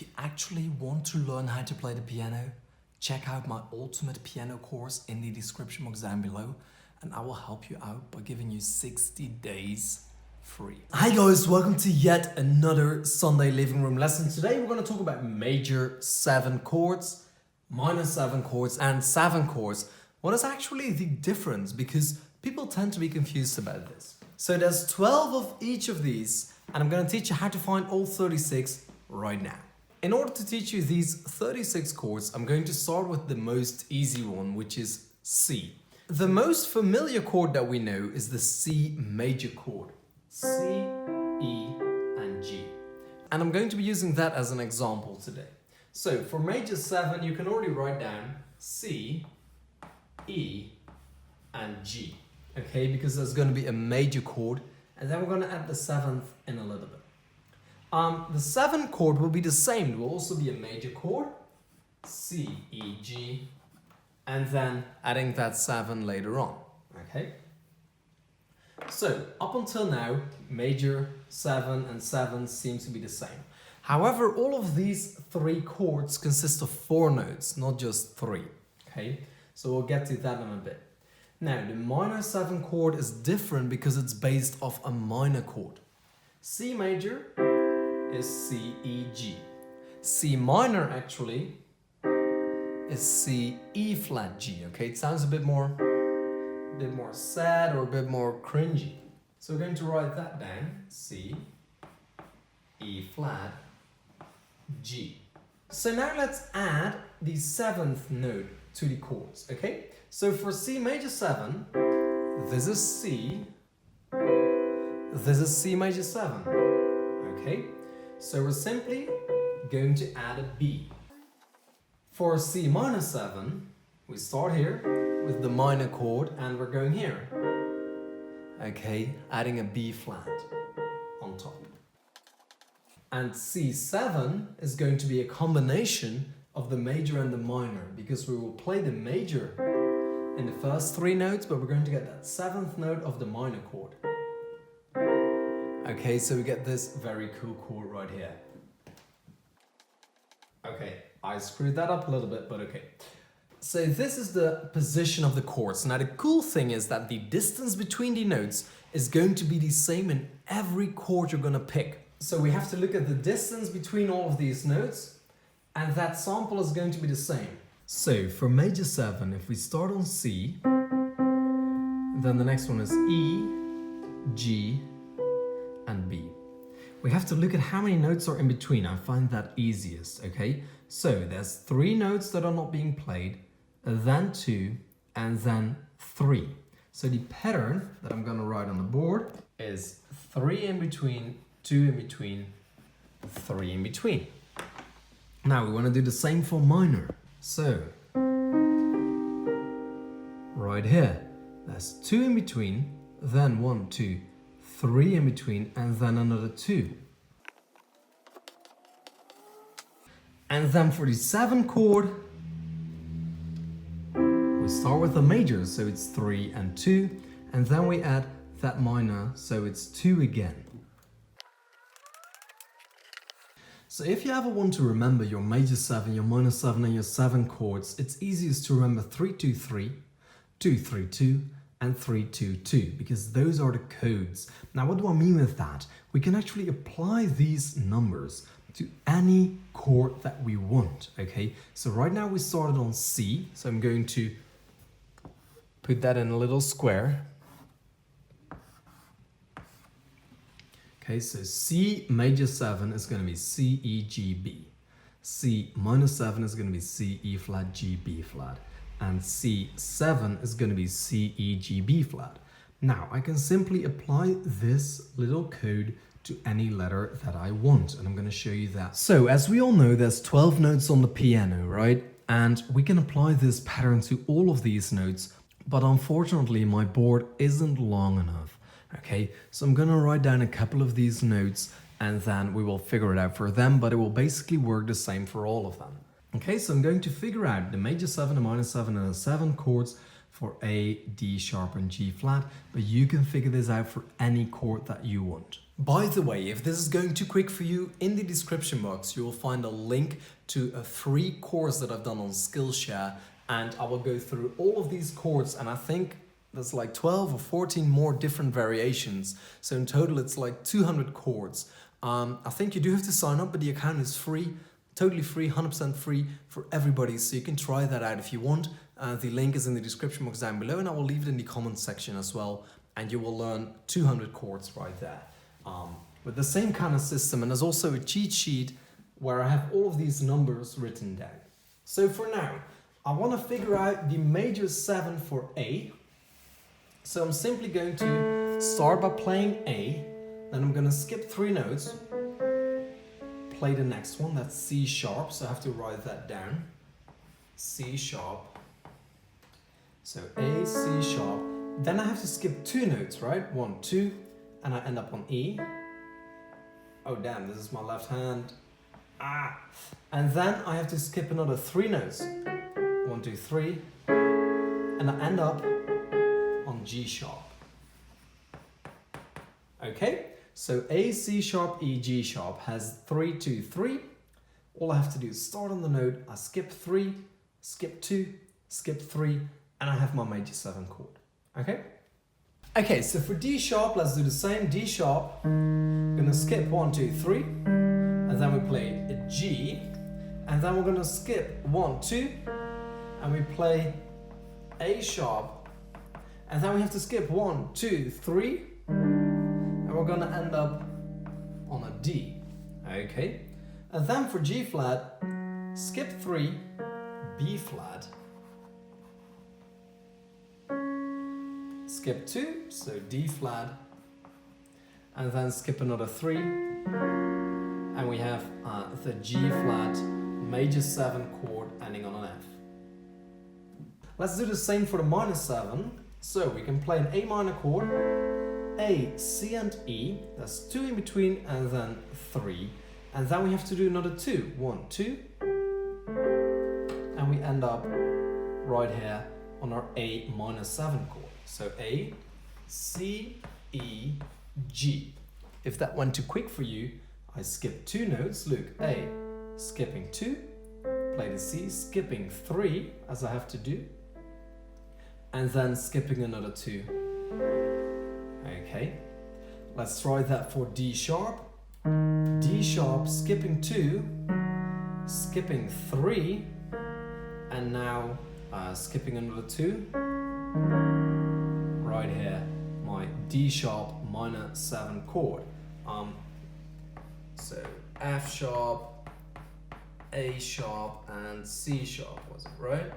If you actually want to learn how to play the piano, check out my ultimate piano course in the description box down below, and I will help you out by giving you 60 days free. Hi guys, welcome to yet another Sunday living room lesson. Today we're going to talk about major 7 chords, minor 7 chords, and 7 chords. What is actually the difference? Because people tend to be confused about this. So there's 12 of each of these, and I'm going to teach you how to find all 36 right now. In order to teach you these 36 chords, I'm going to start with the most easy one, which is C. The most familiar chord that we know is the C major chord. C, E, and G. And I'm going to be using that as an example today. So for major 7, you can already write down C, E, and G. Okay, because there's going to be a major chord, and then we're going to add the 7th in a little bit. The 7th chord will be the same. It will also be a major chord, C, E, G, and then adding that 7 later on. Okay. So up until now, major 7 and 7 seems to be the same. However, all of these 3 chords consist of 4 notes, not just 3. Okay, so we'll get to that in a bit. Now, the minor 7 chord is different because it's based off a minor chord. C major is C, E, G. C minor actually is C, E flat, G. Okay, it sounds a bit more sad or a bit more cringy. So we're going to write that down. C, E flat, G. So now let's add the 7th note to the chords, okay? So for C major 7, this is C, this is C major 7, okay? So we're simply going to add a B. For C minor 7, we start here with the minor chord and we're going here. Okay, adding a B flat on top. And C7 is going to be a combination of the major and the minor, because we will play the major in the first 3 notes, but we're going to get that 7th note of the minor chord. Okay, so we get this very cool chord right here. Okay, I screwed that up a little bit, but okay. So this is the position of the chords. Now the cool thing is that the distance between the notes is going to be the same in every chord you're going to pick. So we have to look at the distance between all of these notes, and that sample is going to be the same. So for major 7, if we start on C, then the next one is E, G, and B. We have to look at how many notes are in between. I find that easiest, okay? So there's 3 notes that are not being played, then 2, and then 3. So the pattern that I'm gonna write on the board is 3 in between, 2 in between, 3 in between. Now we want to do the same for minor. So right here, there's 2 in between, then 1, 2, 3 in between, and then another 2. And then for the 7 chord, we start with the major, so it's 3 and 2, and then we add that minor, so it's 2 again. So if you ever want to remember your major 7, your minor 7, and your 7 chords, it's easiest to remember 3-2-3, 2-3-2, and 3-2-2, because those are the codes. Now what do I mean with that? We can actually apply these numbers to any chord that we want, okay? So right now we started on C, so I'm going to put that in a little square. Okay, so C major 7 is going to be C, E, G, B. C minor 7 is going to be C, E flat, G, B flat. And C7 is going to be C, E, G, B flat. Now, I can simply apply this little code to any letter that I want, and I'm going to show you that. So, as we all know, there's 12 notes on the piano, right? And we can apply this pattern to all of these notes, but unfortunately, my board isn't long enough. Okay, so I'm gonna write down a couple of these notes and then we will figure it out for them, but it will basically work the same for all of them. Okay, so I'm going to figure out the major 7, the minor 7, and the 7 chords for A, D sharp, and G flat, but you can figure this out for any chord that you want. By the way, if this is going too quick for you, in the description box you will find a link to a free course that I've done on Skillshare, and I will go through all of these chords, and I think there's like 12 or 14 more different variations. So in total it's like 200 chords. I think you do have to sign up, but the account is free, totally free, 100% free for everybody, so you can try that out if you want. The link is in the description box down below, and I will leave it in the comments section as well, and you will learn 200 chords right there. With the same kind of system, and there's also a cheat sheet where I have all of these numbers written down. So for now, I want to figure out the major 7 for A. So I'm simply going to start by playing A, then I'm going to skip 3 notes, play the next one, that's C sharp, so I have to write that down. C sharp. So A, C sharp. Then I have to skip 2 notes, right? 1, 2. And I end up on E. Oh damn, this is my left hand. And then I have to skip another 3 notes. 1, 2, 3. And I end up on G sharp. Okay, so A, C sharp, E, G sharp has 3, 2, 3. All I have to do is start on the note, I skip 3, skip 2, skip 3, and I have my major 7 chord. Okay? Okay, so for D sharp, let's do the same. D sharp, gonna skip 1, 2, 3, and then we play a G, and then we're gonna skip 1, 2, and we play A sharp, and then we have to skip 1, 2, 3, and we're gonna end up on a D. Okay, and then for G flat, skip 3, B flat, skip 2, so D flat, and then skip another 3, and we have the G flat major 7 chord ending on an F. Let's do the same for the minor 7. So we can play an A minor chord, A, C and E, that's 2 in between, and then 3, and then we have to do another 2, 1, 2, and we end up right here on our A minor 7 chord. So A, C, E, G. If that went too quick for you, I skipped 2 notes. Look, A, skipping 2, play the C, skipping 3, as I have to do, and then skipping another 2. Okay, let's try that for D sharp. D sharp, skipping 2, skipping 3, and now skipping another 2. Right here, my D sharp minor 7 chord. So F sharp, A sharp, and C sharp, was it right?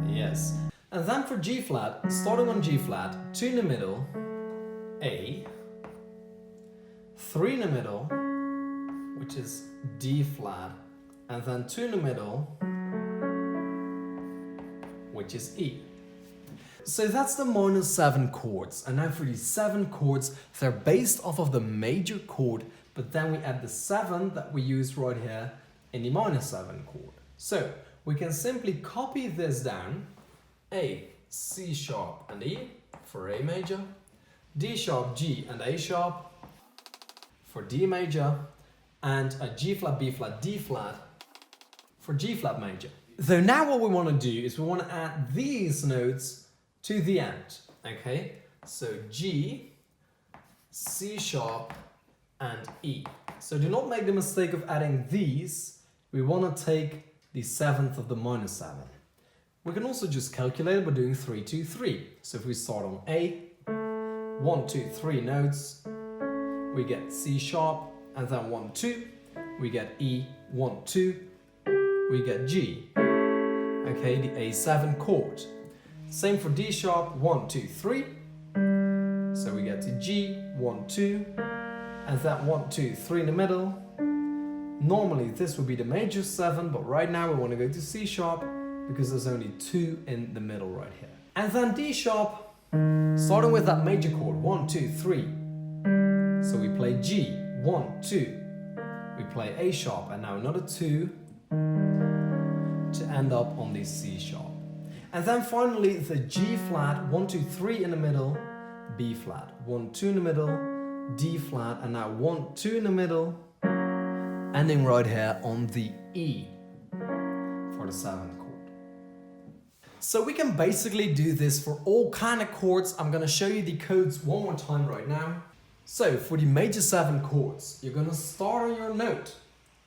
Yes. And then for G flat, starting on G flat, 2 in the middle, A, 3 in the middle, which is D flat, and then 2 in the middle, which is E. So that's the minor 7 chords. And now for these 7 chords, they're based off of the major chord, but then we add the 7 that we use right here in the minor 7 chord. So we can simply copy this down. A, C sharp and E for A major, D sharp, G and A sharp for D major, and a G flat, B flat, D flat for G flat major. So now what we want to do is we want to add these notes to the end, okay? So G, C sharp, and E. So do not make the mistake of adding these. We want to take the 7th of the minor 7. We can also just calculate it by doing 3, 2, 3. So if we start on A, 1, 2, 3 notes, we get C sharp, and then 1, 2, we get E, 1, 2, we get G. Okay, the A7 chord. Same for D sharp, 1, 2, 3. So we get to G, 1, 2, and that 1, 2, 3 in the middle. Normally this would be the major 7, but right now we want to go to C sharp because there's only 2 in the middle right here. And then D sharp, starting with that major chord, 1, 2, 3. So we play G, 1, 2. We play A sharp, and now another 2 to end up on the C sharp. And then finally the G flat, 1, 2, 3 in the middle, B flat, 1, 2 in the middle, D flat, and now 1, 2 in the middle, ending right here on the E for the 7th chord. So we can basically do this for all kind of chords. I'm gonna show you the codes one more time right now. So for the major 7 chords, you're gonna start on your note.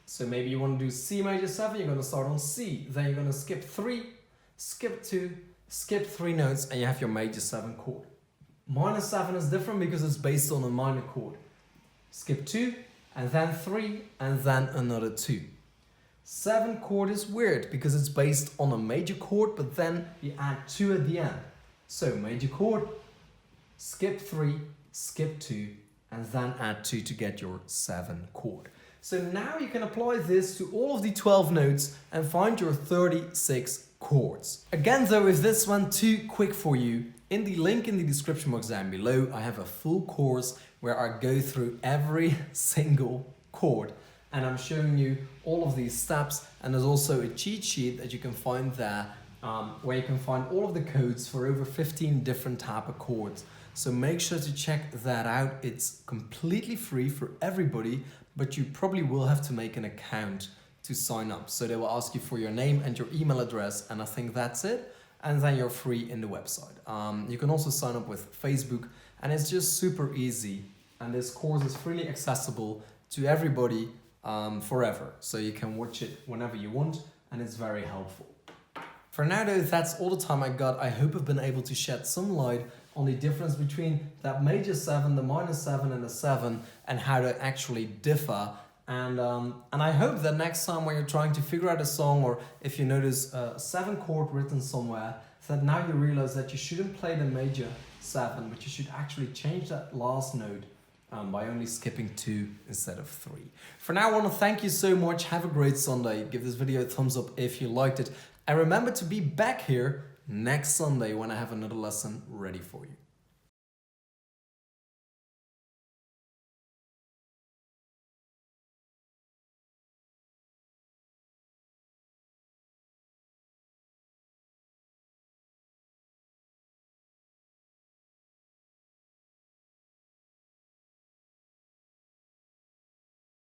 So maybe you want to do C major 7, you're gonna start on C, then you're gonna skip 3, skip 2, skip 3 notes, and you have your major 7 chord. Minor 7 is different because it's based on a minor chord. Skip 2, and then 3, and then another 2. 7 chord is weird because it's based on a major chord, but then you add 2 at the end. So major chord, skip 3, skip 2, and then add 2 to get your 7 chord. So now you can apply this to all of the 12 notes and find your 36 chords. Again though, if this went too quick for you, in the link in the description box down below, I have a full course where I go through every single chord and I'm showing you all of these steps, and there's also a cheat sheet that you can find there where you can find all of the codes for over 15 different type of chords. So make sure to check that out. It's completely free for everybody, but you probably will have to make an account to sign up. So they will ask you for your name and your email address, and I think that's it. And then you're free in the website. You can also sign up with Facebook, and it's just super easy. And this course is freely accessible to everybody forever. So you can watch it whenever you want, and it's very helpful. For now though, that's all the time I got. I hope I've been able to shed some light on the difference between that major 7, the minor 7, and the 7, and how they actually differ. And I hope that next time when you're trying to figure out a song, or if you notice a 7 chord written somewhere, that now you realize that you shouldn't play the major 7, but you should actually change that last note by only skipping 2 instead of 3. For now, I want to thank you so much. Have a great Sunday. Give this video a thumbs up if you liked it. And remember to be back here next Sunday when I have another lesson ready for you.